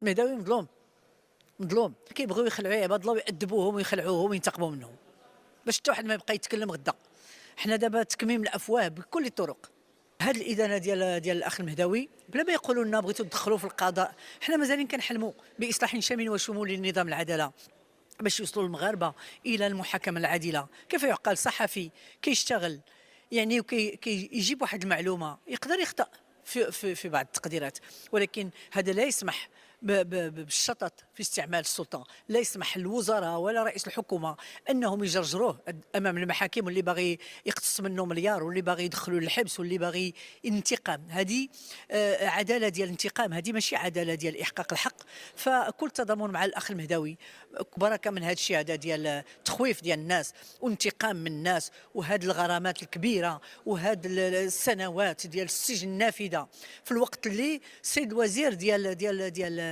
مهداوي مظلوم، مظلوم، كيبغيو يخلعوا عباد الله ويأدبوهم ويخلعوهم وينتقموا منهم، باش حتى واحد ما يبقى يتكلم غدا. حنا دابا تكميم الافواه بكل الطرق. هاد الادانه ديال الاخ المهداوي بلا ما يقولوا لنا بغيتوا تدخلوا في القضاء، حنا مازالين كنحلموا باصلاح شامل وشمولي لنظام العداله باش يوصلوا المغاربه الى المحاكمه العادله. كيف يعقل صحفي كيشتغل يعني كيجيب واحد المعلومه يقدر يخطأ في بعض التقديرات، ولكن هذا لا يسمح بالشطط في استعمال السلطه، لا يسمح الوزراء ولا رئيس الحكومه انهم يجرجروه امام المحاكم، واللي باغي يقتص منه مليار واللي باغي يدخلوا للحبس واللي باغي انتقام. هذه عداله ديال الانتقام، هذه ماشي عداله ديال احقاق الحق. فكل تضامن مع الاخ المهداوي، بركه من هذا الشيء هذا ديال التخويف ديال الناس وانتقام من الناس، وهذه الغرامات الكبيره وهذه السنوات ديال السجن النافذه، في الوقت اللي السيد الوزير ديال